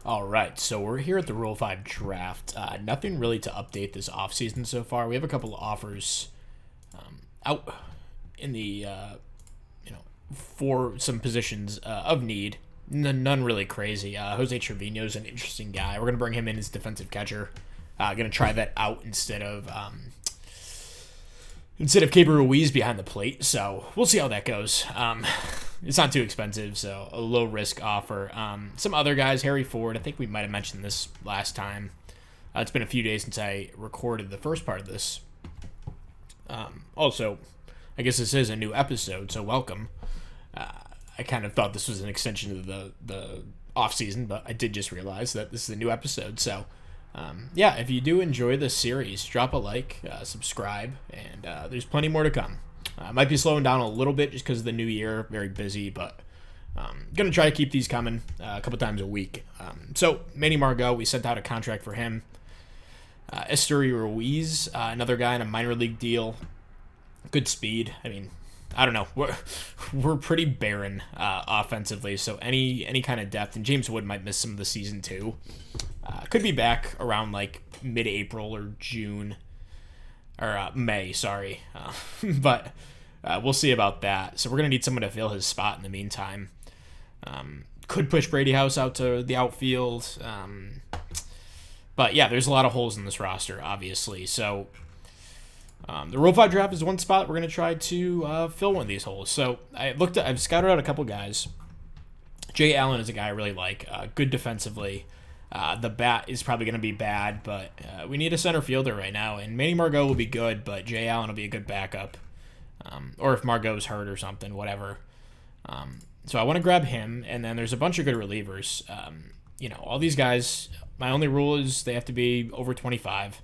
All right, so we're here at the Rule 5 draft. Nothing really to update this offseason so far. We have a couple of offers out in the, for some positions of need. None really crazy. Jose Trevino's an interesting guy. We're going to bring him in as defensive catcher. Going to try that out instead of Caber Ruiz behind the plate. So we'll see how that goes. It's not too expensive, so a low risk offer. Some other guys, Harry Ford. I think we might have mentioned this last time. It's been a few days since I recorded the first part of this. Also, I guess this is a new episode, so welcome. I kind of thought this was an extension of the off season, but I did just realize that this is a new episode. So, if you do enjoy this series, drop a like, subscribe, and there's plenty more to come. I might be slowing down a little bit just because of the new year, very busy, but going to try to keep these coming a couple times a week. So, Manny Margot, we sent out a contract for him. Esteury Ruiz, another guy in a minor league deal. Good speed. I mean, I don't know. We're pretty barren offensively, so any kind of depth, and James Wood might miss some of the season too. Could be back around like mid-April or June, or May, sorry. But we'll see about that. So we're going to need someone to fill his spot in the meantime. Could push Brady House out to the outfield. But yeah, there's a lot of holes in this roster, obviously. So the Rule 5 draft is one spot. We're going to try to fill one of these holes. So I've scouted out a couple guys. Jay Allen is a guy I really like. Good defensively. The bat is probably going to be bad, but we need a center fielder right now. And Manny Margot will be good, but Jay Allen will be a good backup. Or if Margot's hurt or something, whatever. So I want to grab him, and then there's a bunch of good relievers. All these guys, my only rule is they have to be over 25.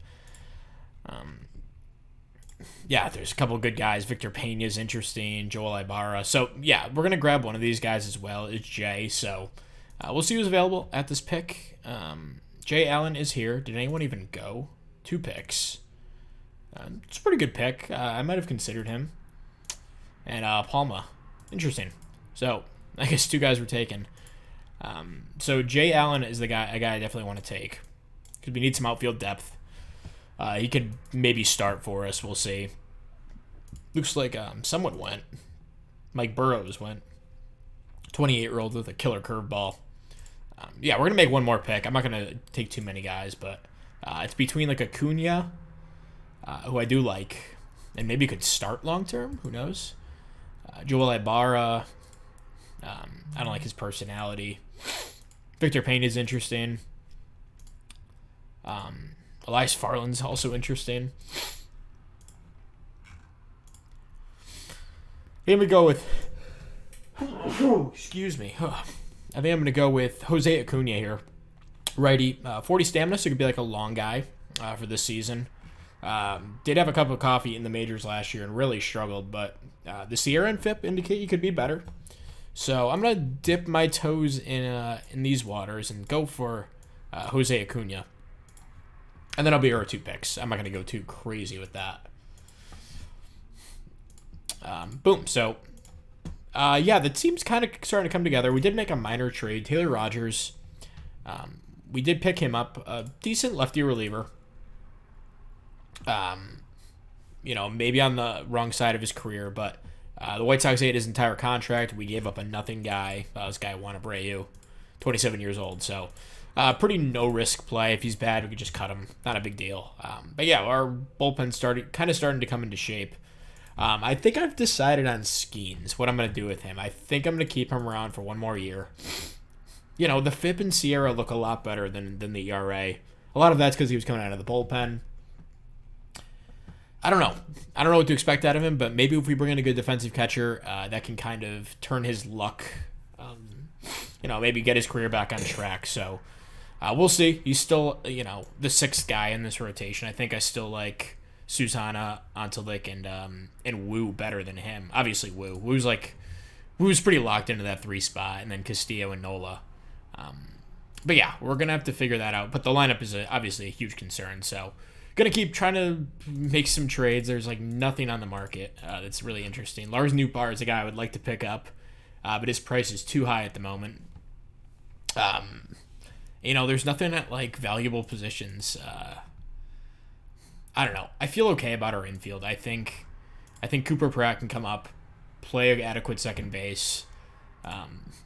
There's a couple of good guys. Victor Pena is interesting. Joel Ibarra. So, yeah, we're going to grab one of these guys as well. It's Jay. So, we'll see who's available at this pick. Jay Allen is here. Did anyone even go? 2 picks. It's a pretty good pick. I might have considered him. And Palma. Interesting. So, I guess 2 guys were taken. So, Jay Allen is a guy I definitely want to take. Because we need some outfield depth. He could maybe start for us. We'll see. Looks like someone went. Mike Burrows went. 28-year-old with a killer curveball. We're going to make one more pick. I'm not going to take too many guys, but it's between like Acuna, who I do like, and maybe could start long-term. Who knows? Joel Ibarra. I don't like his personality. Victor Payne is interesting. Elias Farland's also interesting. I'm going to go with... excuse me. I think I'm going to go with Jose Acuna here. Righty. 40 stamina, so he could be like a long guy for this season. Did have a cup of coffee in the majors last year and really struggled, but the Sierra and FIP indicate he could be better. So I'm going to dip my toes in these waters and go for Jose Acuna. And then I'll be our 2 picks. I'm not going to go too crazy with that. Boom. So, the team's kind of starting to come together. We did make a minor trade. Taylor Rogers. We did pick him up. A decent lefty reliever. Maybe on the wrong side of his career, but the White Sox ate his entire contract. We gave up a nothing guy. This guy, Juan Abreu, 27 years old. So, pretty no-risk play. If he's bad, we could just cut him. Not a big deal. Our bullpen's starting to come into shape. I think I've decided on Skeens, what I'm going to do with him. I think I'm going to keep him around for one more year. The FIP and Sierra look a lot better than the ERA. A lot of that's because he was coming out of the bullpen. I don't know what to expect out of him, but maybe if we bring in a good defensive catcher, that can kind of turn his luck, maybe get his career back on track. So we'll see. He's still, the 6th guy in this rotation. I think I still like Susana, Antalik, and Wu better than him. Obviously, Wu. Wu's pretty locked into that 3 spot, and then Castillo and Nola. We're going to have to figure that out. But the lineup is obviously a huge concern, so going to keep trying to make some trades. There's nothing on the market that's really interesting. Lars Nootbaar is a guy I would like to pick up, but his price is too high at the moment. There's nothing at like valuable positions. I don't know. I feel okay about our infield. I think Cooper Pratt can come up, play adequate second base.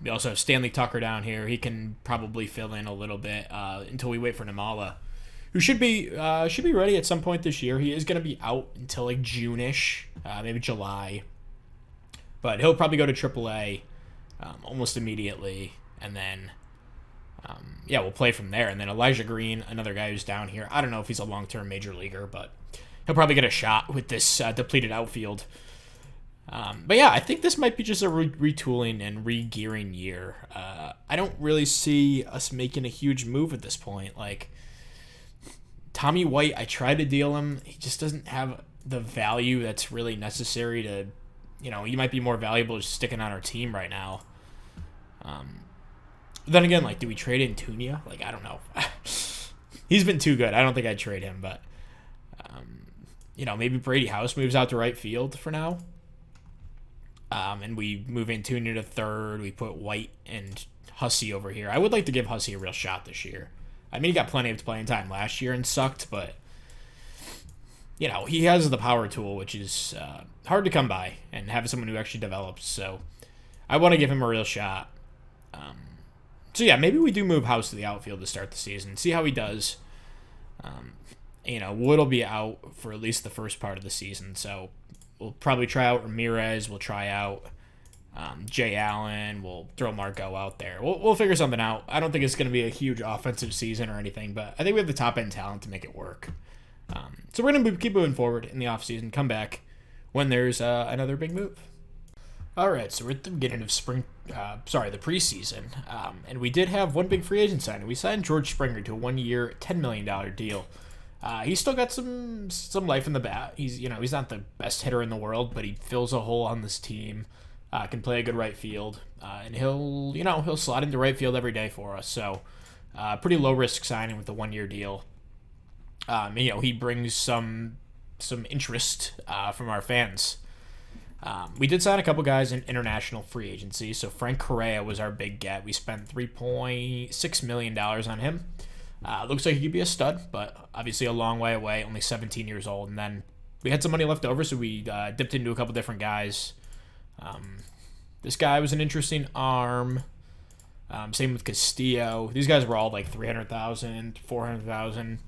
We also have Stanley Tucker down here. He can probably fill in a little bit until we wait for Namala, who should be ready at some point this year. He is going to be out until like June-ish, maybe July. But he'll probably go to AAA almost immediately, and then we'll play from there. And then Elijah Green, another guy who's down here. I don't know if he's a long-term major leaguer, but he'll probably get a shot with this depleted outfield. But yeah, I think this might be just a retooling and re-gearing year. I don't really see us making a huge move at this point. Like, Tommy White, I tried to deal him. He just doesn't have the value that's really necessary to, he might be more valuable just sticking on our team right now. Then again, like, do we trade in Tunia? Like, I don't know. He's been too good. I don't think I'd trade him, but, maybe Brady House moves out to right field for now. And we move in Tunia to third. We put White and Hussey over here. I would like to give Hussey a real shot this year. I mean, he got plenty of playing time last year and sucked, but, he has the power tool, which is hard to come by, and have someone who actually develops. So I want to give him a real shot. Maybe we do move House to the outfield to start the season, see how he does. Wood will be out for at least the first part of the season, so we'll probably try out Ramirez. We'll try out Jay Allen. We'll throw Marco out there. We'll figure something out. I don't think it's going to be a huge offensive season or anything, but I think we have the top-end talent to make it work. So we're going to keep moving forward in the offseason, come back when there's another big move. All right, so we're at the beginning of the preseason, and we did have one big free agent signing. We signed George Springer to a 1-year, $10 million deal. He's still got some life in the bat. He's not the best hitter in the world, but he fills a hole on this team. Can play a good right field, and he'll slot into right field every day for us. So, pretty low risk signing with the 1-year deal. He brings some interest from our fans. We did sign a couple guys in international free agency. So Frank Correa was our big get. We spent $3.6 million on him. Looks like he could be a stud, but obviously a long way away, only 17 years old. And then we had some money left over, so we dipped into a couple different guys. This guy was an interesting arm. Same with Castillo. These guys were all like $300,000, $400,000.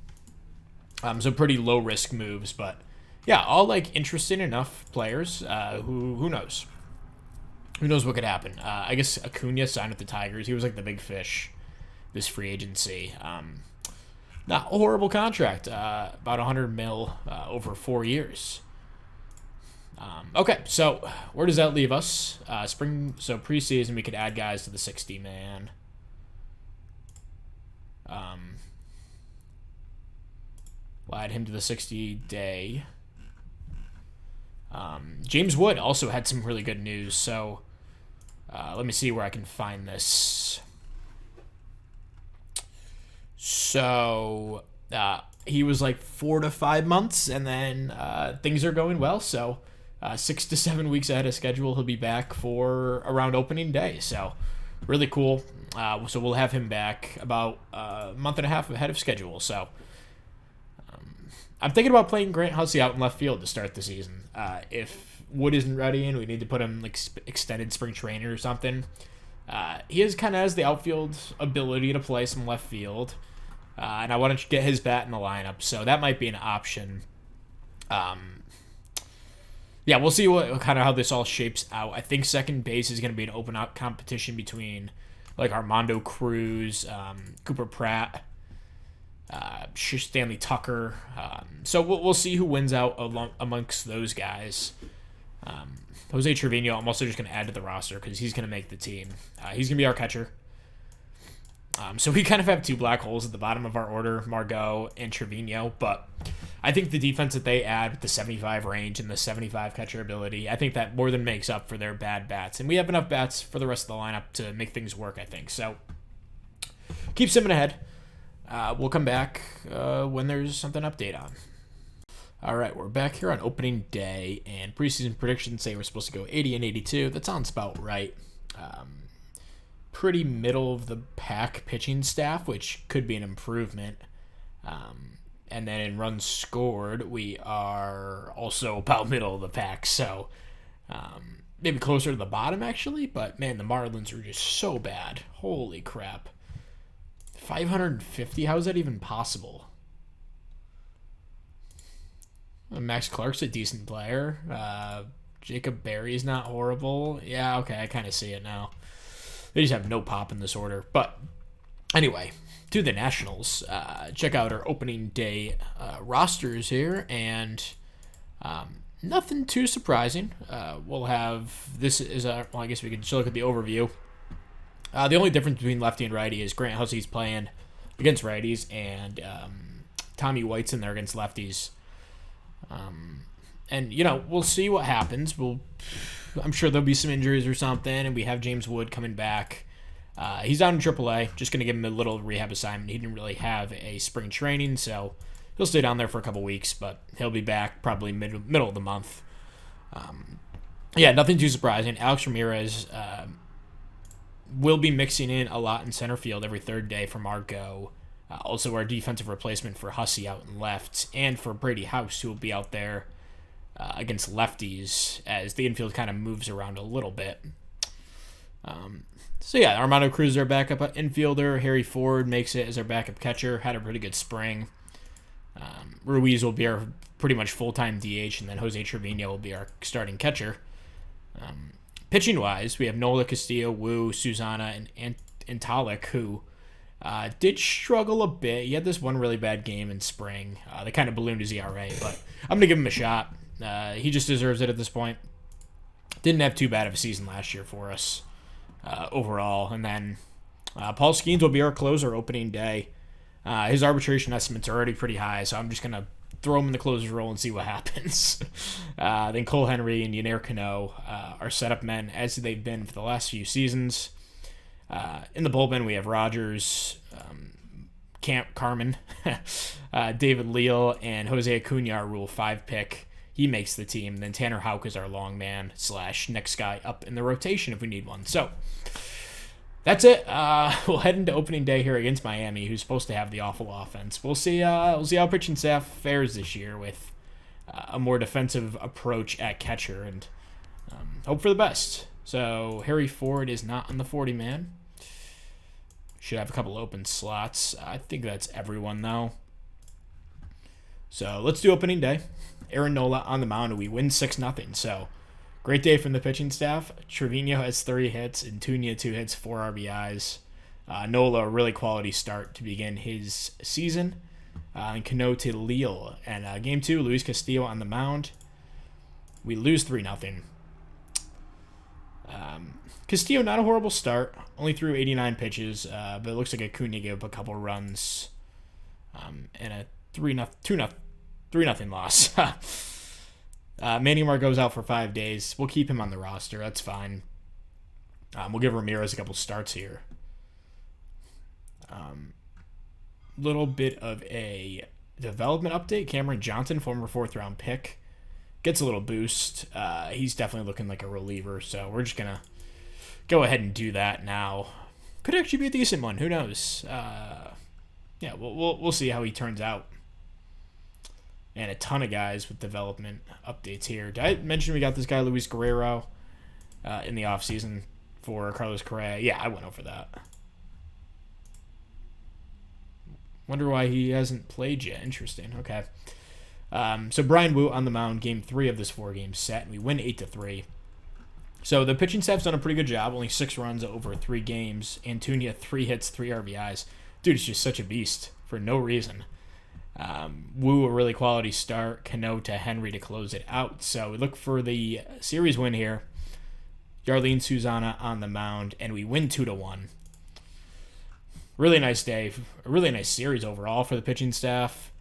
So pretty low risk moves, but yeah, all like interesting enough players. Who knows? Who knows what could happen? I guess Acuna signed with the Tigers. He was like the big fish this free agency. Not a horrible contract. About $100 million over 4 years. Okay, so where does that leave us? Preseason we could add guys to the 60-man. We'll add him to the 60-day. James Wood also had some really good news, so let me see where I can find this. So he was like 4 to 5 months, and then things are going well, so 6 to 7 weeks ahead of schedule, he'll be back for around opening day, so really cool. So we'll have him back about a month and a half ahead of schedule, so I'm thinking about playing Grant Hussey out in left field to start the season. If Wood isn't ready and we need to put him like extended spring training or something, he kind of has the outfield ability to play some left field, and I want to get his bat in the lineup, so that might be an option. We'll see what kind of how this all shapes out. I think second base is going to be an open out competition between like Armando Cruz, Cooper Pratt, Stanley Tucker. So we'll see who wins out amongst those guys. Jose Trevino, I'm also just going to add to the roster because he's going to make the team. He's going to be our catcher. So we kind of have two black holes at the bottom of our order, Margot and Trevino, but I think the defense that they add with the 75 range and the 75 catcher ability, I think that more than makes up for their bad bats. And we have enough bats for the rest of the lineup to make things work, I think. So keep simming ahead. We'll come back when there's something to update on. All right, we're back here on opening day, and preseason predictions say we're supposed to go 80 and 82. That sounds about right. pretty middle of the pack pitching staff, which could be an improvement. And then in runs scored, we are also about middle of the pack. So maybe closer to the bottom, actually. But, man, the Marlins are just so bad. Holy crap. 550? How is that even possible? Max Clark's a decent player. Jacob Berry's not horrible. Yeah, okay, I kind of see it now. They just have no pop in this order. But anyway, to the Nationals. Check out our opening day rosters here, and nothing too surprising. We'll have this is well, I guess we can just look at the overview. The only difference between lefty and righty is Grant Hussey's playing against righties, and Tommy White's in there against lefties. And we'll see what happens. I'm sure there'll be some injuries or something, and we have James Wood coming back. He's down in AAA. Just going to give him a little rehab assignment. He didn't really have a spring training, so he'll stay down there for a couple weeks, but he'll be back probably middle of the month. Nothing too surprising. Alex Ramirez will be mixing in a lot in center field every third day for Marco. Also our defensive replacement for Hussey out in left, and for Brady House, who will be out there against lefties as the infield kind of moves around a little bit. Armando Cruz is our backup infielder. Harry Ford makes it as our backup catcher. Had a pretty good spring. Ruiz will be our pretty much full-time DH, and then Jose Trevino will be our starting catcher. Pitching-wise, we have Nola, Castillo, Wu, Susana, and Antalik, who did struggle a bit. He had this one really bad game in spring. They kind of ballooned his ERA, but I'm going to give him a shot. He just deserves it at this point. Didn't have too bad of a season last year for us overall. And then Paul Skeens will be our closer opening day. His arbitration estimates are already pretty high, so I'm just going to throw him in the closer's role and see what happens. Then Cole Henry and Yennier Cano are setup men, as they've been for the last few seasons. In the bullpen, we have Rogers, Camp Carmen, David Leal, and Jose Acuna, our Rule 5 pick. He makes the team. Then Tanner Houck is our long man / next guy up in the rotation if we need one. So that's it. We'll head into opening day here against Miami, who's supposed to have the awful offense. We'll see how pitching staff fares this year with a more defensive approach at catcher, and hope for the best. So Harry Ford is not on the 40-man. Should have a couple open slots. I think that's everyone, though. So let's do opening day. Aaron Nola on the mound, and we win 6-0. So great day from the pitching staff. Trevino has 3 hits, and Tunia 2 hits, 4 RBIs. Nola, a really quality start to begin his season. And Cano to Leal. And game 2, Luis Castillo on the mound. We lose 3-0. Castillo, not a horrible start. Only threw 89 pitches, but it looks like Acuna gave up a couple runs and a 3-0 loss. Manny Mar goes out for 5 days. We'll keep him on the roster. That's fine. We'll give Ramirez a couple starts here. Little bit of a development update. Cameron Johnson, former 4th-round pick, gets a little boost. He's definitely looking like a reliever, so we're just going to go ahead and do that now. Could actually be a decent one. Who knows? We'll see how he turns out. And a ton of guys with development updates here. Did I mention we got this guy, Luis Guerrero, in the offseason for Carlos Correa? Yeah, I went over that. Wonder why he hasn't played yet. Interesting. Okay. So Brian Wu on the mound, game 3 of this 4-game set, and we win 8-3. So the pitching staff's done a pretty good job. Only 6 runs over 3 games. Antunia, 3 hits, 3 RBIs. Dude, it's just such a beast for no reason. Wu, a really quality start. Cano to Henry to close it out. So we look for the series win here. Yarlene Susana on the mound, and we win 2-1. Really nice day. A really nice series overall for the pitching staff.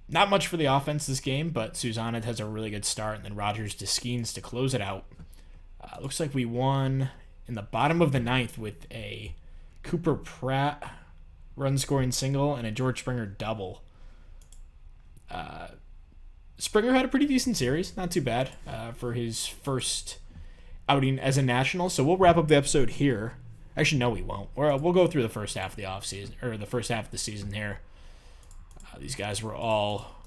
Not much for the offense this game, but Susana has a really good start, and then Rogers to Skeens to close it out. Looks like we won in the bottom of the 9th with a Cooper Pratt run-scoring single and a George Springer double. Springer had a pretty decent series, not too bad for his first outing as a National. So we'll wrap up the episode here. Actually, no, we won't. We'll go through the first half of the offseason, or the first half of the season here. These guys were all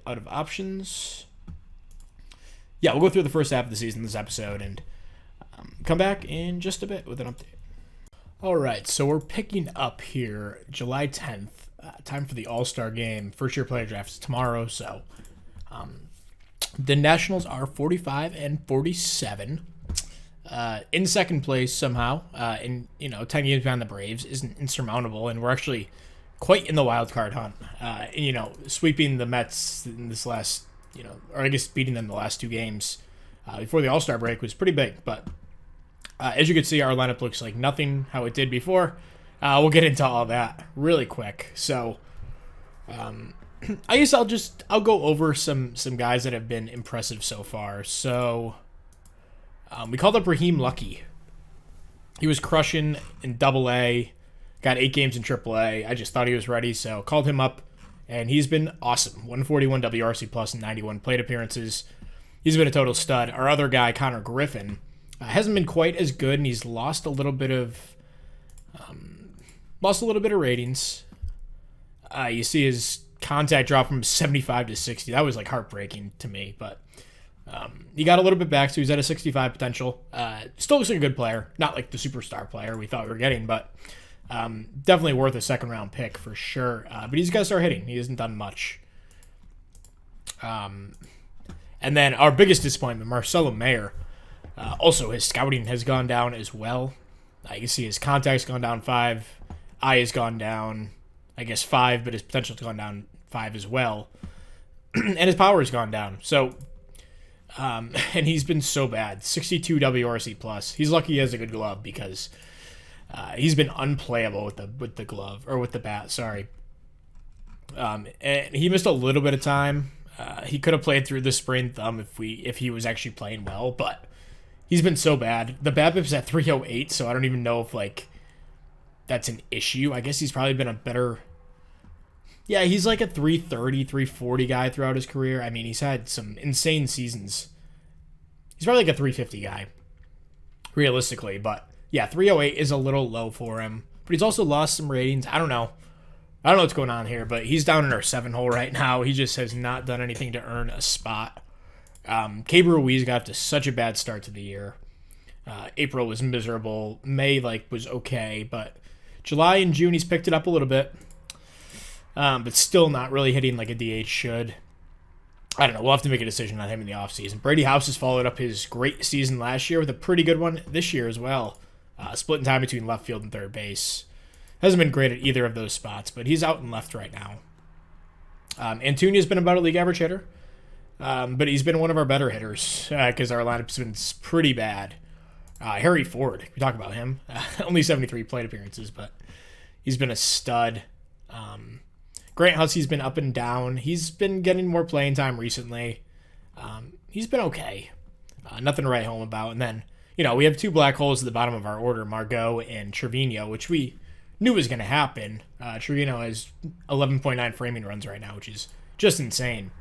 out of options. Yeah, we'll go through the first half of the season this episode and come back in just a bit with an update. All right, so we're picking up here July 10th. Time for the All-Star Game. First-year player draft is tomorrow, so the Nationals are 45 and 47. In second place somehow, and 10 games behind the Braves isn't insurmountable, and we're actually quite in the wild card hunt. Sweeping the Mets in this last, or I guess beating them the last two games before the All-Star break was pretty big. But as you can see, our lineup looks like nothing how it did before. We'll get into all that really quick. So, I guess I'll go over some guys that have been impressive so far. So. We called up Raheem Lucky. He was crushing in Double-A, got 8 games in Triple-A. I just thought he was ready, so called him up, and he's been awesome. 141 WRC plus and 91 plate appearances. He's been a total stud. Our other guy, Connor Griffin, hasn't been quite as good, and he's lost a little bit of ratings. You see his contact drop from 75 to 60. That was like heartbreaking to me, but. He got a little bit back, so he's at a 65 potential. Still looks like a good player. Not like the superstar player we thought we were getting, but definitely worth a second-round pick for sure. But he's got to start hitting. He hasn't done much. And then our biggest disappointment, Marcelo Mayer. Also, his scouting has gone down as well. You can see his contact's gone down 5. Eye has gone down, I guess, 5, but his potential's gone down 5 as well. And his power has gone down. So... and he's been so bad. 62 WRC plus. He's lucky he has a good glove because he's been unplayable with the glove or with the bat. Sorry. And he missed a little bit of time. He could have played through the sprained thumb if he was actually playing well, but he's been so bad. The BABIP's at 308, so I don't even know if that's an issue. I guess he's probably been a better. Yeah, he's like a 330, 340 guy throughout his career. I mean, he's had some insane seasons. He's probably like a 350 guy, realistically. But, yeah, 308 is a little low for him. But he's also lost some ratings. I don't know what's going on here, but he's down in our 7-hole right now. He just has not done anything to earn a spot. Caber Ruiz got to such a bad start to the year. April was miserable. May, was okay. But July and June, he's picked it up a little bit. But still not really hitting like a DH should. I don't know. We'll have to make a decision on him in the offseason. Brady House has followed up his great season last year with a pretty good one this year as well. Splitting time between left field and third base. Hasn't been great at either of those spots, but he's out in left right now. Antuna's been about a league average hitter, but he's been one of our better hitters because our lineup's been pretty bad. Harry Ford, we talk about him. Only 73 plate appearances, but he's been a stud. Grant Hussey's been up and down. He's been getting more playing time recently. He's been okay. Nothing to write home about. And then, we have 2 black holes at the bottom of our order, Margot and Trevino, which we knew was going to happen. Trevino has 11.9 framing runs right now, which is just insane.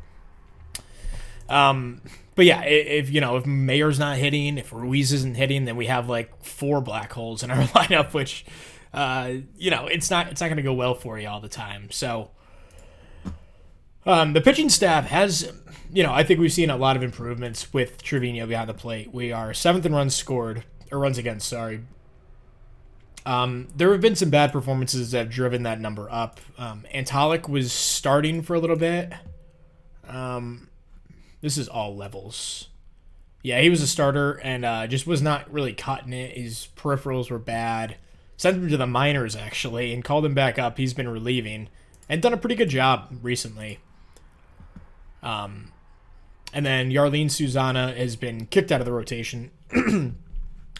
But yeah, if Mayer's not hitting, if Ruiz isn't hitting, then we have 4 black holes in our lineup, which, it's not going to go well for you all the time. So, the pitching staff has, I think we've seen a lot of improvements with Trevino behind the plate. We are 7th in runs against, sorry. There have been some bad performances that have driven that number up. Antolic was starting for a little bit. This is all levels. Yeah, he was a starter and just was not really cutting it. His peripherals were bad. Sent him to the minors, actually, and called him back up. He's been relieving and done a pretty good job recently. And then Yarlene Susana has been kicked out of the rotation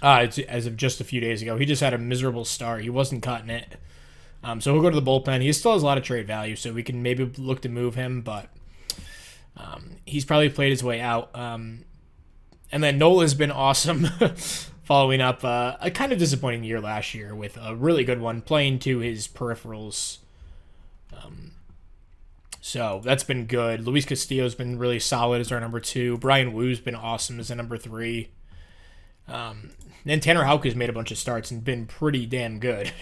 as of just a few days ago. He just had a miserable start. He wasn't cutting it. So he'll go to the bullpen. He still has a lot of trade value, so we can maybe look to move him, but he's probably played his way out. And then Nola has been awesome, following up a kind of disappointing year last year with a really good one, playing to his peripherals. So that's been good. Luis Castillo's been really solid as our number 2. Brian Wu's been awesome as a number 3. And Tanner Houck has made a bunch of starts and been pretty damn good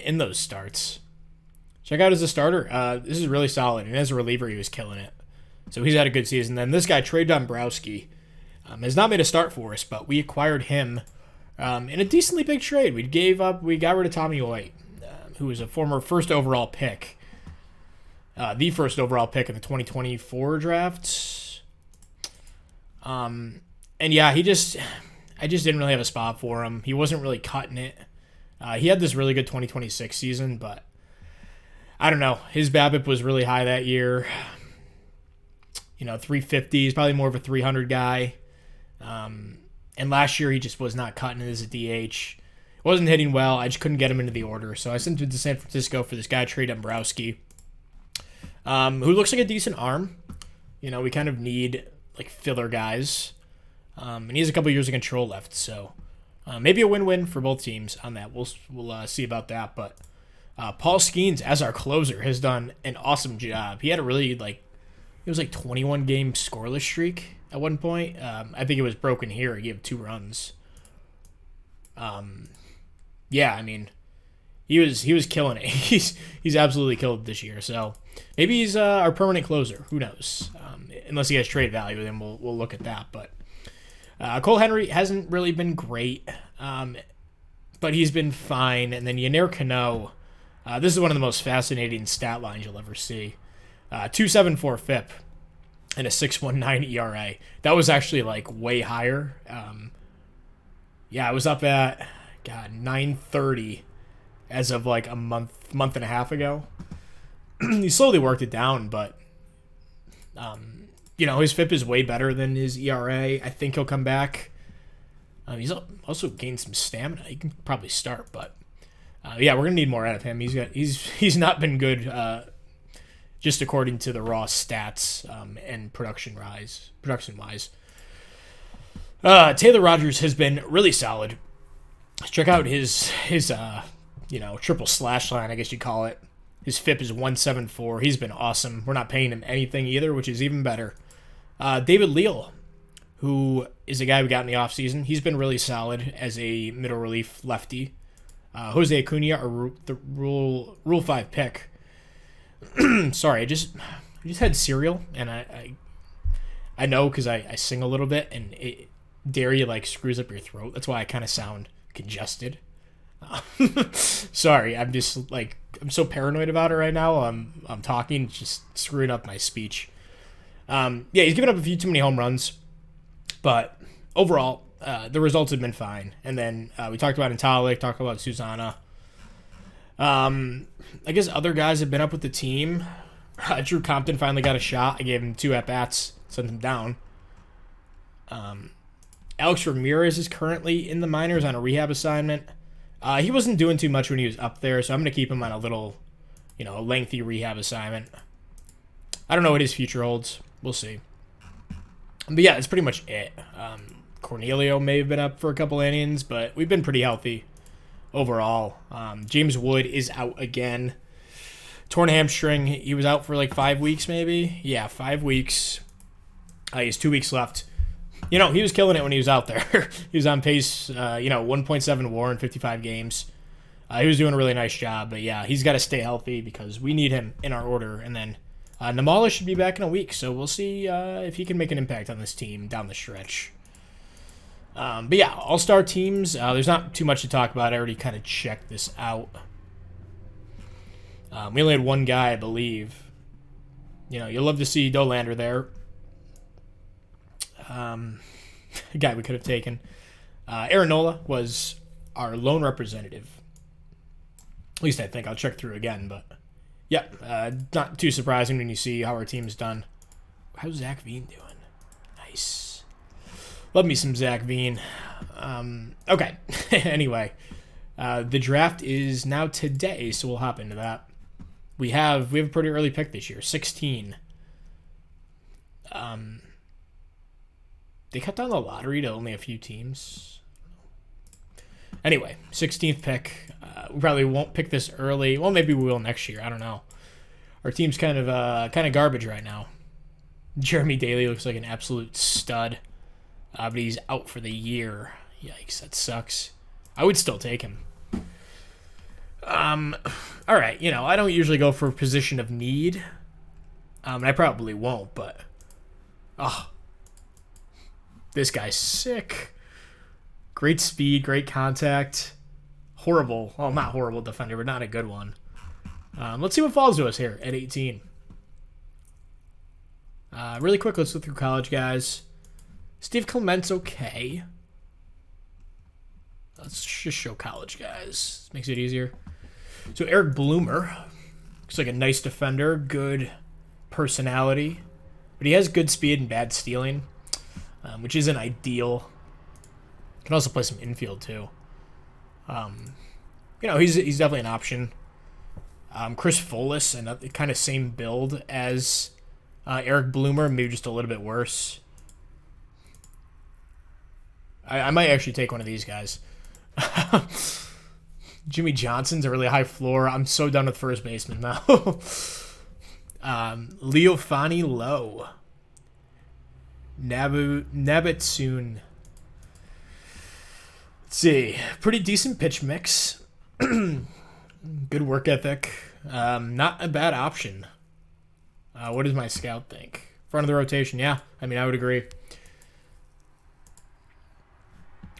in those starts. Check out as a starter. This is really solid. And as a reliever, he was killing it. So he's had a good season. Then this guy, Trey Dombrowski, has not made a start for us, but we acquired him in a decently big trade. We got rid of Tommy Hoyt, who was a former first overall pick. The first overall pick in the 2024 draft. And yeah, I just didn't really have a spot for him. He wasn't really cutting it. He had this really good 2026 season, but I don't know. His BABIP was really high that year. 350. He's probably more of a 300 guy. And last year he just was not cutting it as a DH. Wasn't hitting well. I just couldn't get him into the order. So I sent him to San Francisco for this guy, Trey Dombrowski, who looks like a decent arm. We kind of need like filler guys. And he has a couple years of control left. So maybe a win-win for both teams on that. We'll see about that. But Paul Skeens, as our closer, has done an awesome job. He had a really it was 21 game scoreless streak at one point. I think it was broken here. He gave 2 runs. Yeah, I mean, he was killing it. He's absolutely killed it this year. So maybe he's our permanent closer. Who knows? Unless he has trade value, then we'll look at that. But Cole Henry hasn't really been great, but he's been fine. And then Yennier Cano, this is one of the most fascinating stat lines you'll ever see. 2.74 FIP and a 6.19 ERA. That was actually way higher. Yeah, I was up at 930 as of a month and a half ago. He slowly worked it down, but his FIP is way better than his ERA. I think he'll come back. He's also gained some stamina. He can probably start, but yeah, we're gonna need more out of him. He's not been good. Just according to the raw stats and production-wise. Taylor Rogers has been really solid. Check out his triple slash line, I guess you'd call it. His FIP is 1.74. He's been awesome. We're not paying him anything either, which is even better. David Leal, who is a guy we got in the offseason. He's been really solid as a middle relief lefty. Jose Acuna, the Rule 5 pick. Sorry, I just had cereal, and I know because I sing a little bit, and dairy screws up your throat. That's why I kind of sound congested. Sorry, I'm just I'm so paranoid about it right now. I'm talking, just screwing up my speech. Yeah, he's given up a few too many home runs, but overall, the results have been fine. And then we talked about Intalik, talked about Susanna. I guess other guys have been up with the team. Drew Compton finally got a shot. I gave him 2 at-bats, sent him down. Alex Ramirez is currently in the minors on a rehab assignment. He wasn't doing too much when he was up there, so I'm going to keep him on a little, lengthy rehab assignment. I don't know what his future holds. We'll see. But yeah, that's pretty much it. Cornelio may have been up for a couple innings, but we've been pretty healthy overall. James Wood is out again. Torn hamstring. He was out for 5 weeks maybe. Yeah, 5 weeks. He has 2 weeks left. He was killing it when he was out there. He was on pace, 1.7 WAR in 55 games. He was doing a really nice job. But yeah, he's got to stay healthy because we need him in our order. And then Namala should be back in a week. So we'll see if he can make an impact on this team down the stretch. But yeah, all-star teams, there's not too much to talk about. I already kind of checked this out. We only had one guy, I believe. You'll love to see Dolander there. A guy we could have taken. Aaron Nola was our lone representative. At least I think. I'll check through again, but yeah, not too surprising when you see how our team's done. How's Zach Veen doing? Nice. Love me some Zach Veen. Okay. Anyway, the draft is now today, so we'll hop into that. We have a pretty early pick this year, 16. They cut down the lottery to only a few teams. Anyway, 16th pick. We probably won't pick this early. Well, maybe we will next year. I don't know. Our team's kind of garbage right now. Jeremy Daly looks like an absolute stud, but he's out for the year. Yikes, that sucks. I would still take him. All right, I don't usually go for a position of need. And I probably won't, but this guy's sick. Great speed, great contact. Horrible. Well, not horrible defender, but not a good one. Let's see what falls to us here at 18. Really quick, let's look through college guys. Steve Clement's okay. Let's just show college guys. Makes it easier. So Eric Bloomer looks like a nice defender, good personality, but he has good speed and bad stealing, which isn't ideal. Can also play some infield too. He's definitely an option. Chris Folis, and kind of same build as Eric Bloomer, maybe just a little bit worse. I might actually take one of these guys. Jimmy Johnson's a really high floor. I'm so done with first baseman now. Leofani Lowe. Nabatsoon. Let's see. Pretty decent pitch mix. Good work ethic. Not a bad option. What does my scout think? Front of the rotation, yeah. I would agree.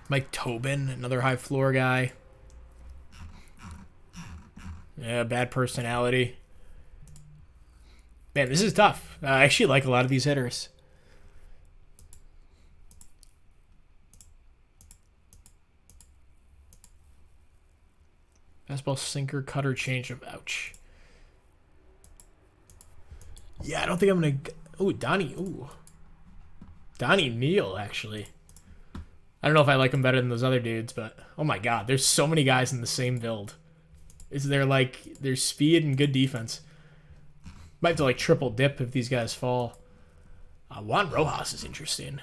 Mike Tobin, another high floor guy. Yeah, bad personality. Man, this is tough. I actually like a lot of these hitters. Fastball, sinker, cutter, changeup. Ouch. Yeah, I don't think I'm going to... Ooh, Donnie. Ooh. Donnie Neal, actually. I don't know if I like him better than those other dudes, but... Oh my god, there's so many guys in the same build. There's speed and good defense. Might have to, triple dip if these guys fall. Juan Rojas is interesting.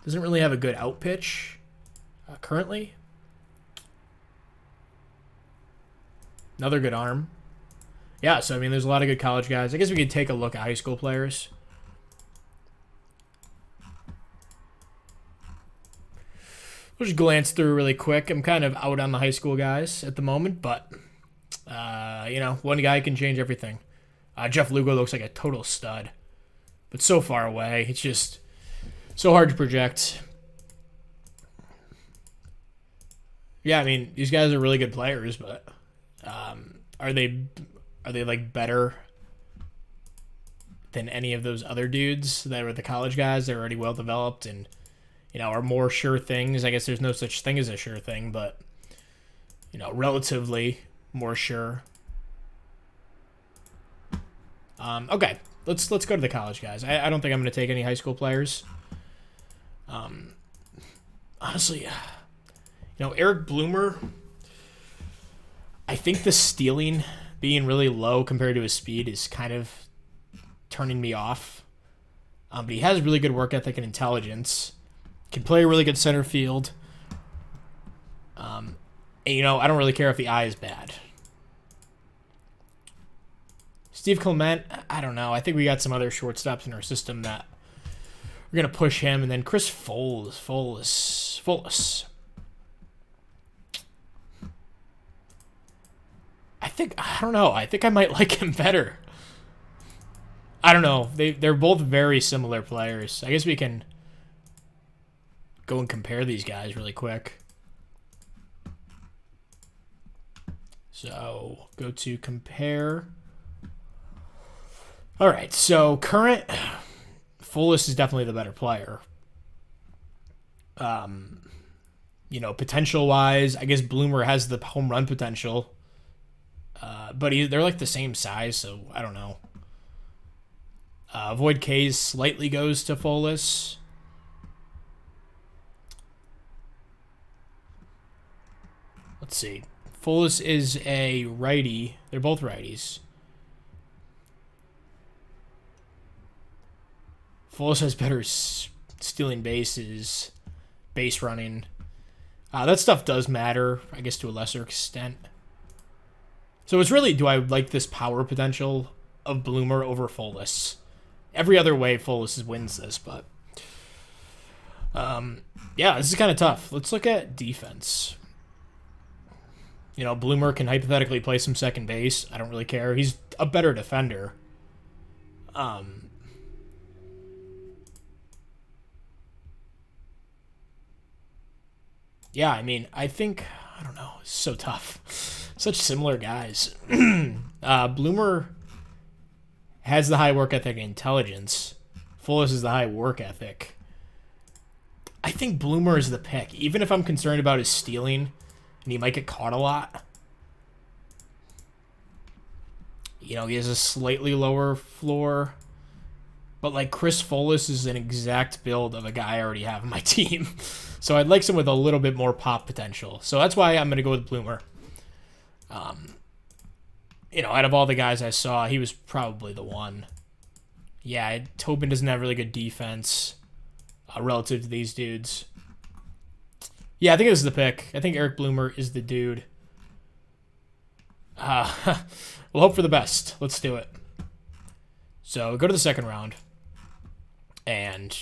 Doesn't really have a good out pitch currently. Another good arm. Yeah, so, there's a lot of good college guys. I guess we could take a look at high school players. We'll just glance through really quick. I'm kind of out on the high school guys at the moment, but, one guy can change everything. Jeff Lugo looks like a total stud, but so far away. It's just so hard to project. Yeah, these guys are really good players, but are they better than any of those other dudes that were the college guys? They're already well developed and are more sure things. I guess there's no such thing as a sure thing, but relatively more sure. Okay, let's go to the college guys. I don't think I'm going to take any high school players. Honestly, Eric Bloomer, I think the stealing being really low compared to his speed is kind of turning me off. But he has really good work ethic and intelligence. Can play a really good center field. And, I don't really care if the eye is bad. Steve Clement, I don't know. I think we got some other shortstops in our system that we're going to push him. And then Chris Folis. I don't know. I think I might like him better. I don't know. They're both very similar players. I guess we can go and compare these guys really quick. So, go to compare. All right, so current Folis is definitely the better player. Potential-wise, I guess Bloomer has the home run potential. But they're like the same size, so I don't know. Void K's slightly goes to Folis. Let's see. Folis is a righty. They're both righties. Folis has better stealing bases, base running. That stuff does matter, I guess, to a lesser extent. So it's really, do I like this power potential of Bloomer over Folis? Every other way, Folis wins this, but Yeah, this is kind of tough. Let's look at defense. You know, Bloomer can hypothetically play some second base. I don't really care. He's a better defender. Yeah, I mean, I think, I don't know, it's so tough. Such similar guys. Bloomer has the high work ethic and intelligence. Fullest is the high work ethic. I think Bloomer is the pick, even if I'm concerned about his stealing, and he might get caught a lot. You know, he has a slightly lower floor, but like Chris Folis is an exact build of a guy I already have on my team. So I'd like someone with a little bit more pop potential. So that's why I'm going to go with Bloomer. You know, out of all the guys I saw, he was probably the one. Yeah, Tobin doesn't have really good defense relative to these dudes. Yeah, I think this is the pick. I think Eric Bloomer is the dude. We'll hope for the best. Let's do it. So go to the second round. And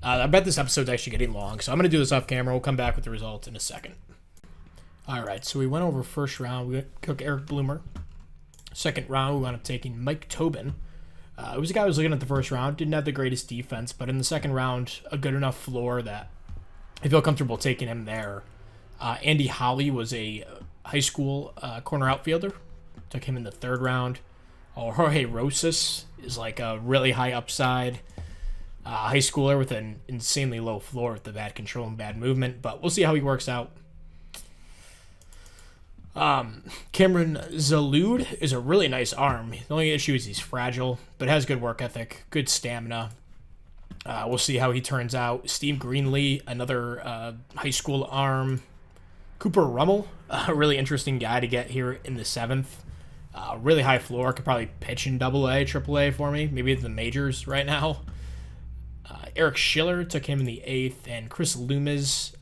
I bet this episode's actually getting long, so I'm going to do this off camera. We'll come back with the results in a second. All right, so we went over first round. We took Eric Bloomer. Second round, we wound up taking Mike Tobin. It was a guy I was looking at the first round. Didn't have the greatest defense, but in the second round, a good enough floor that I feel comfortable taking him there. Andy Holly was a high school corner outfielder. Took him in the third round. Jorge Rosas is like a really high upside high schooler with an insanely low floor with the bad control and bad movement, but we'll see how he works out. Cameron Zalud is a really nice arm. The only issue is he's fragile, but has good work ethic, good stamina. We'll see how he turns out. Steve Greenlee, another high school arm. Cooper Rummel, a really interesting guy to get here in the 7th. Really high floor, could probably pitch in AA, AAA for me, maybe the majors right now. Eric Schiller took him in the 8th, and Chris Loomis,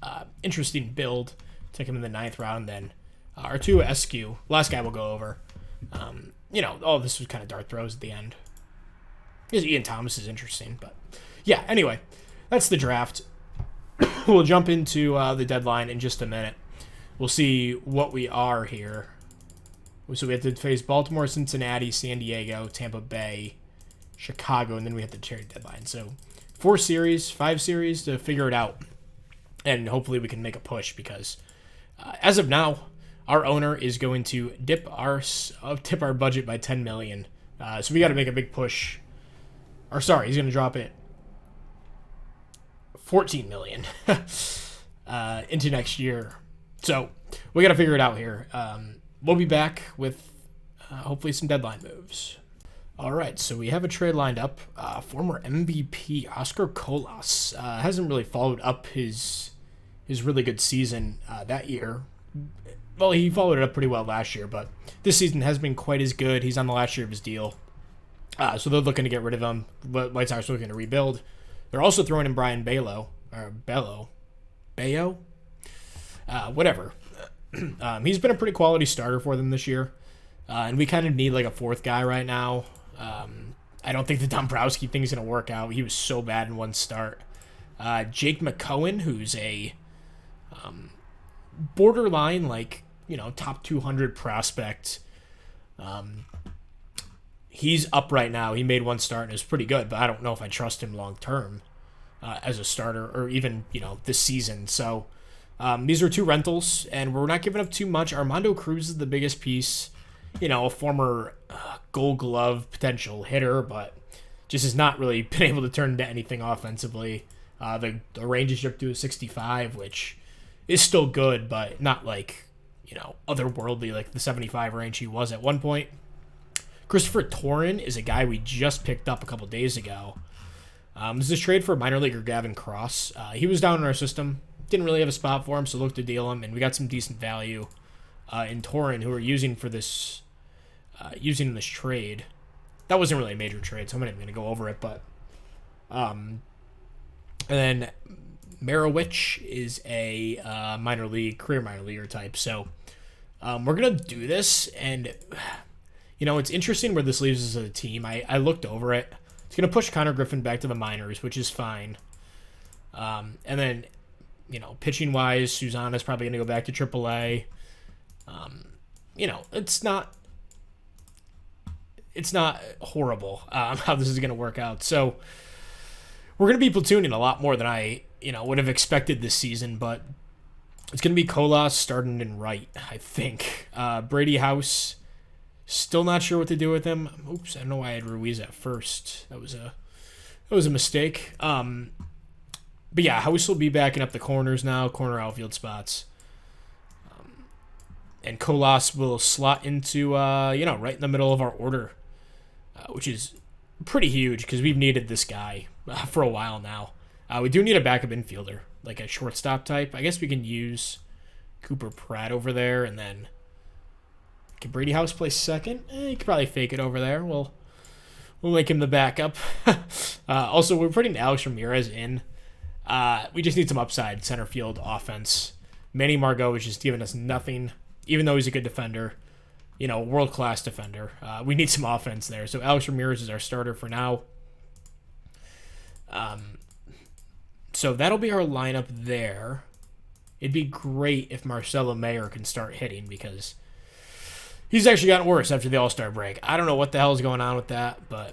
interesting build, took him in the 9th round. Then Arturo Eskew, last guy we'll go over. You know, all this was kind of dart throws at the end. Because Ian Thomas is interesting, but yeah, anyway, that's the draft. We'll jump into the deadline in just a minute. We'll see what we are here. So we have to face Baltimore, Cincinnati, San Diego, Tampa Bay, Chicago, and then we have the trade deadline. So 5 series to figure it out. And hopefully we can make a push because as of now, our owner is going to tip our budget by $10 million. So we got to make a big push. Or sorry, he's going to drop it $14 million into next year. So we got to figure it out here. We'll be back with hopefully some deadline moves. All right, so we have a trade lined up. Former MVP Oscar Colas hasn't really followed up his really good season that year. Well, he followed it up pretty well last year, but this season hasn't been quite as good. He's on the last year of his deal. So they're looking to get rid of him. But White Sox are looking to rebuild. They're also throwing in Brian Bayo. Whatever. He's been a pretty quality starter for them this year. And we kind of need like a 4th guy right now. I don't think the Dombrowski thing is going to work out. He was so bad in one start. Jake McCohen, who's a borderline, like, you know, top 200 prospect. He's up right now. He made one start and it was pretty good, but I don't know if I trust him long term as a starter or even, you know, this season. So these are 2 rentals, and we're not giving up too much. Armando Cruz is the biggest piece. You know, a former Gold Glove potential hitter, but just has not really been able to turn into anything offensively. The range is up to a 65, which is still good, but not like, you know, otherworldly like the 75 range he was at one point. Christopher Torin is a guy we just picked up a couple days ago. This is a trade for minor leaguer Gavin Cross. He was down in our system. Didn't really have a spot for him, so looked to deal him, and we got some decent value in Torin, who we're using for this using this trade. That wasn't really a major trade, so I'm not even going to go over it, but and then Marowich is a career minor leaguer type. So we're going to do this, and you know, it's interesting where this leaves us as a team. I looked over it. It's going to push Connor Griffin back to the minors, which is fine. And then, pitching wise, Susanna's probably going to go back to AAA. It's not horrible how this is going to work out. So we're going to be platooning a lot more than I would have expected this season, but it's going to be Colas starting in right, I think. Brady House, still not sure what to do with him. Oops, I don't know why I had Ruiz at first. That was a mistake. But yeah, House will be backing up the corners now, corner outfield spots. And Colas will slot into, right in the middle of our order, which is pretty huge because we've needed this guy for a while now. We do need a backup infielder, like a shortstop type. I guess we can use Cooper Pratt over there, and then can Brady House play second? He could probably fake it over there. We'll make him the backup. Also, we're putting Alex Ramirez in. We just need some upside center field offense. Manny Margot is just giving us nothing, even though he's a good defender, world-class defender. We need some offense there. So Alex Ramirez is our starter for now. So that'll be our lineup there. It'd be great if Marcelo Mayer can start hitting because he's actually gotten worse after the All-Star break. I don't know what the hell is going on with that, but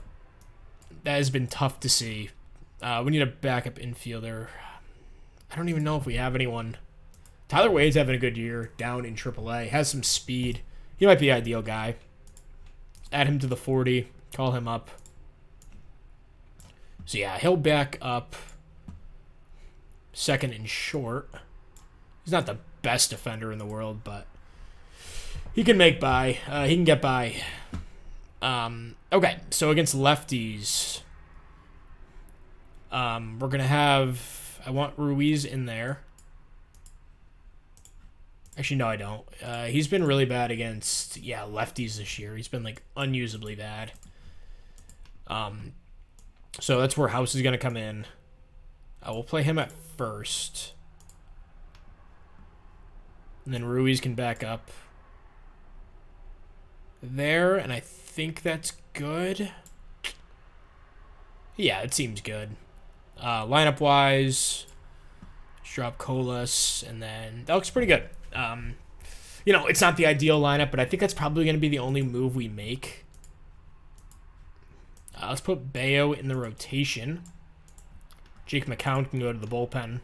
that has been tough to see. We need a backup infielder. I don't even know if we have anyone. Tyler Wade's having a good year down in AAA. Has some speed. He might be the ideal guy. Add him to the 40. Call him up. So yeah, he'll back up second and short. He's not the best defender in the world, but he can make by. He can get by. Okay, so against lefties, we're going to have... I want Ruiz in there. Actually, no, I don't. He's been really bad against, lefties this year. He's been, unusably bad. So that's where House is going to come in. We'll play him at first. And then Ruiz can back up there, and I think that's good. Yeah, it seems good. Lineup-wise, drop Colas, and then that looks pretty good. It's not the ideal lineup, but I think that's probably going to be the only move we make. Let's put Bayo in the rotation. Jake McCown can go to the bullpen.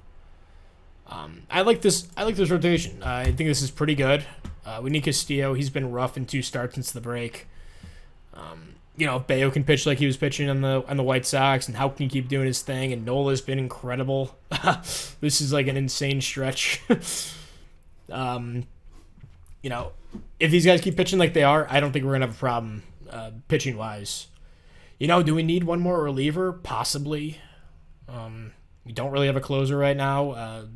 I like this rotation. I think this is pretty good. We need Castillo. He's been rough in 2 starts since the break. If Bayo can pitch like he was pitching on the White Sox, and how can he keep doing his thing? And Nola's been incredible. This is like an insane stretch. If these guys keep pitching like they are, I don't think we're gonna have a problem pitching wise. Do we need one more reliever? Possibly. We don't really have a closer right now.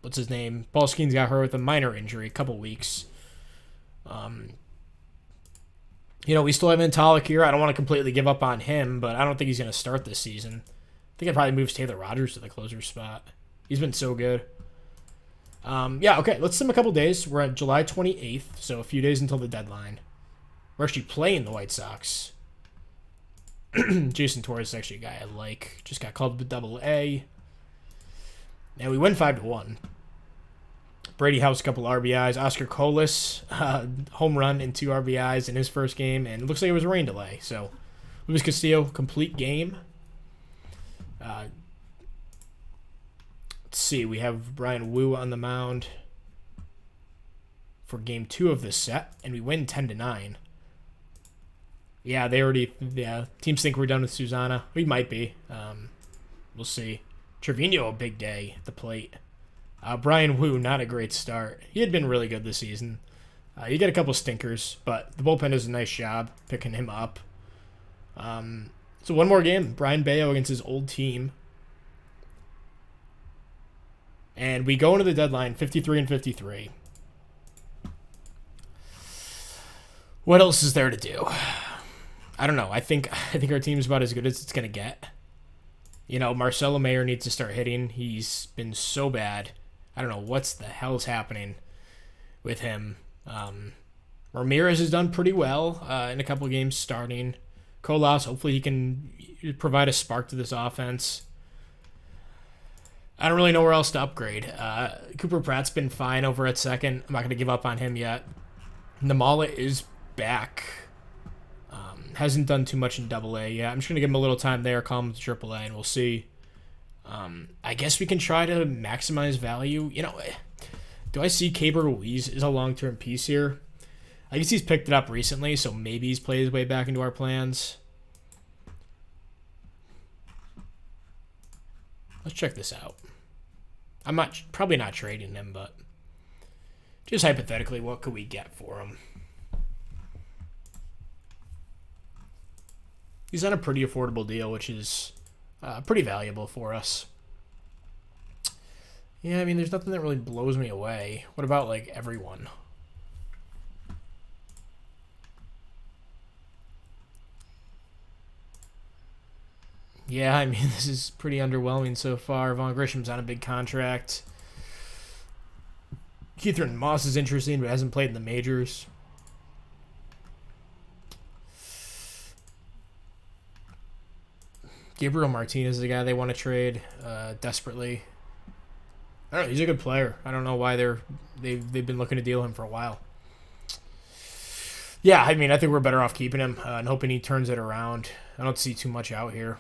What's his name? Paul Skeens got hurt with a minor injury, a couple weeks. We still have Intalik here. I don't want to completely give up on him, but I don't think he's going to start this season. I think I'd probably move Taylor Rogers to the closer spot. He's been so good. Okay, let's sim a couple days. We're at July 28th, so a few days until the deadline. We're actually playing the White Sox. Jason Torres is actually a guy I like. Just got called to Double-A. And we win 5-1. Brady House, a couple RBIs. Oscar Colas, home run and 2 RBIs in his first game. And it looks like it was a rain delay. So, Luis Castillo, complete game. Let's see. We have Brian Wu on the mound for game 2 of this set. And we win 10-9. Yeah, teams think we're done with Susanna. We might be. We'll see. Trevino, a big day at the plate. Brian Wu, not a great start. He had been really good this season. You get a couple stinkers, but the bullpen does a nice job picking him up. So one more game. Brian Bayo against his old team. And we go into the deadline 53-53. What else is there to do? I don't know. I think our team's about as good as it's going to get. Marcelo Mayer needs to start hitting. He's been so bad. I don't know what's the hell's happening with him. Ramirez has done pretty well in a couple of games starting. Colas, hopefully he can provide a spark to this offense. I don't really know where else to upgrade. Cooper Pratt's been fine over at second. I'm not going to give up on him yet. Namala is back. Hasn't done too much in Double A yet. I'm just going to give him a little time there, call him to Triple A, and we'll see. I guess we can try to maximize value. You know, do I see Caber Ruiz as a long-term piece here? I guess he's picked it up recently, so maybe he's played his way back into our plans. Let's check this out. I'm probably not trading him, but just hypothetically, what could we get for him? He's on a pretty affordable deal, which is pretty valuable for us. Yeah, I mean, there's nothing that really blows me away. What about, like, everyone? Yeah, I mean, this is pretty underwhelming so far. Vaughn Grisham's on a big contract. Keithron Moss is interesting, but hasn't played in the majors. Gabriel Martinez is the guy they want to trade desperately. I don't know. He's a good player. I don't know why they've been looking to deal him for a while. Yeah, I mean, I think we're better off keeping him and hoping he turns it around. I don't see too much out here.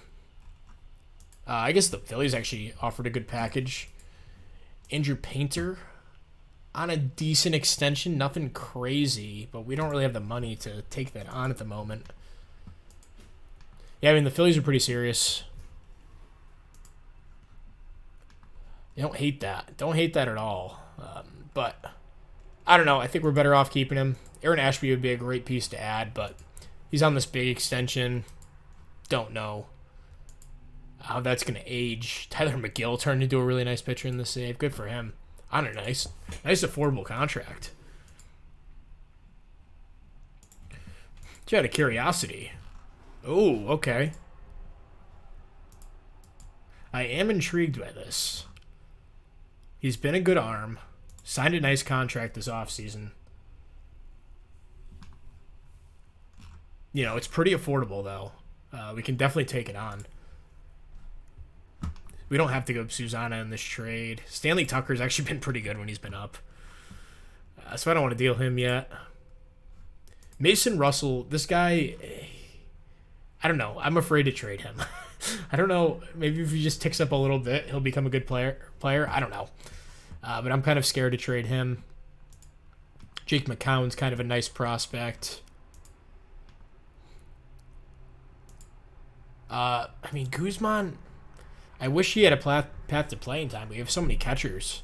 I guess the Phillies actually offered a good package. Andrew Painter on a decent extension. Nothing crazy, but we don't really have the money to take that on at the moment. Yeah, I mean, the Phillies are pretty serious. You don't hate that. Don't hate that at all. But I don't know. I think we're better off keeping him. Aaron Ashby would be a great piece to add, but he's on this big extension. Don't know how that's going to age. Tyler McGill turned into a really nice pitcher in the save. Good for him. On a nice affordable contract. Just out of curiosity. Oh, okay. I am intrigued by this. He's been a good arm. Signed a nice contract this offseason. You know, it's pretty affordable, though. We can definitely take it on. We don't have to go Susanna in this trade. Stanley Tucker's actually been pretty good when he's been up. So I don't want to deal him yet. Mason Russell, this guy, I don't know. I'm afraid to trade him. I don't know. Maybe if he just ticks up a little bit, he'll become a good player. I don't know. But I'm kind of scared to trade him. Jake McCown's kind of a nice prospect. I mean, Guzman, I wish he had a path to playing time. We have so many catchers.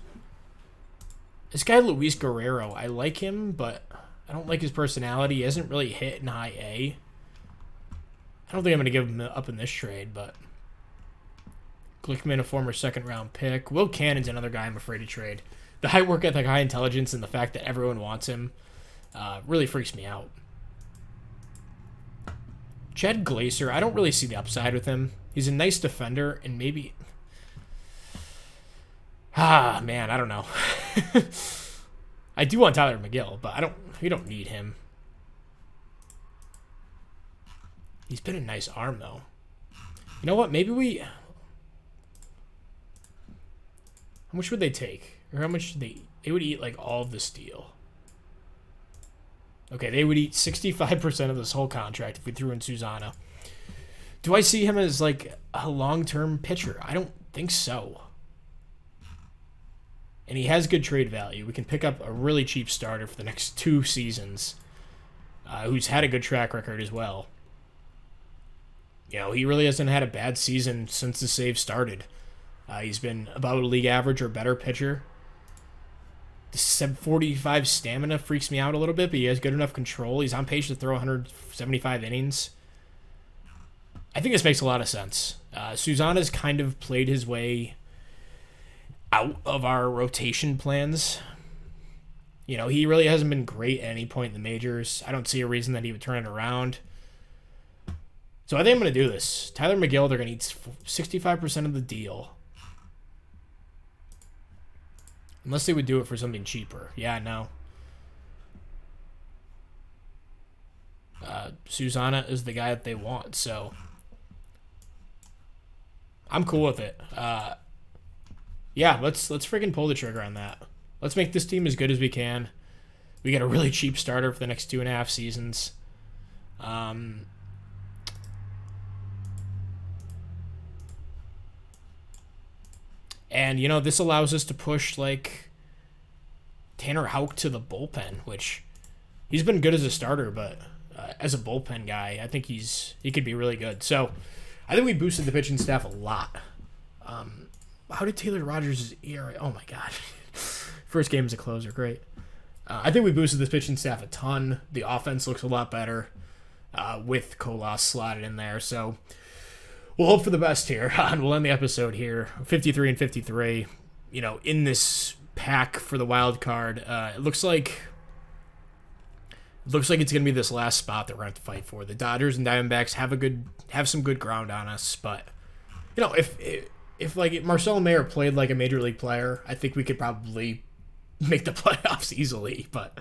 This guy, Luis Guerrero, I like him, but I don't like his personality. He hasn't really hit in high A. I don't think I'm going to give him up in this trade, but Glickman, a former second-round pick. Will Cannon's another guy I'm afraid to trade. The high work ethic, high intelligence, and the fact that everyone wants him really freaks me out. Chad Glacier, I don't really see the upside with him. He's a nice defender, and maybe... man, I don't know. I do want Tyler McGill, but we don't need him. He's been a nice arm, though. You know what? Maybe we... How much would they take? Or how much should they... They would eat, like, all of this deal. Okay, they would eat 65% of this whole contract if we threw in Susanna. Do I see him as, like, a long-term pitcher? I don't think so. And he has good trade value. We can pick up a really cheap starter for the next 2 seasons who's had a good track record as well. You know, he really hasn't had a bad season since the save started. He's been about a league average or better pitcher. The 745 stamina freaks me out a little bit, but he has good enough control. He's on pace to throw 175 innings. I think this makes a lot of sense. Susanna's kind of played his way out of our rotation plans. You know, he really hasn't been great at any point in the majors. I don't see a reason that he would turn it around. So I think I'm going to do this. Tyler McGill, they're going to eat 65% of the deal. Unless they would do it for something cheaper. Yeah, no. Susanna is the guy that they want, so I'm cool with it. Yeah, let's freaking pull the trigger on that. Let's make this team as good as we can. We got a really cheap starter for the next 2.5 seasons. And, this allows us to push, like, Tanner Houck to the bullpen, which he's been good as a starter, but as a bullpen guy, I think he could be really good. So I think we boosted the pitching staff a lot. How did Taylor Rogers' ERA? Oh, my God. First game as a closer. Great. I think we boosted this pitching staff a ton. The offense looks a lot better with Colas slotted in there. So we'll hope for the best here, and we'll end the episode here. 53 and 53. In this pack for the wild card, it looks like it's going to be this last spot that we're going to have to fight for. The Dodgers and Diamondbacks have some good ground on us, but if like Marcelo Mayer played like a major league player, I think we could probably make the playoffs easily, but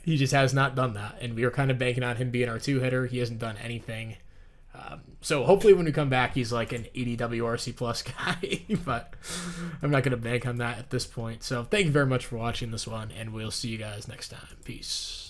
he just has not done that, and we were kind of banking on him being our 2-hitter. He hasn't done anything. So hopefully when we come back, he's like an 80 WRC plus guy, but I'm not going to bank on that at this point. So thank you very much for watching this one, and we'll see you guys next time. Peace.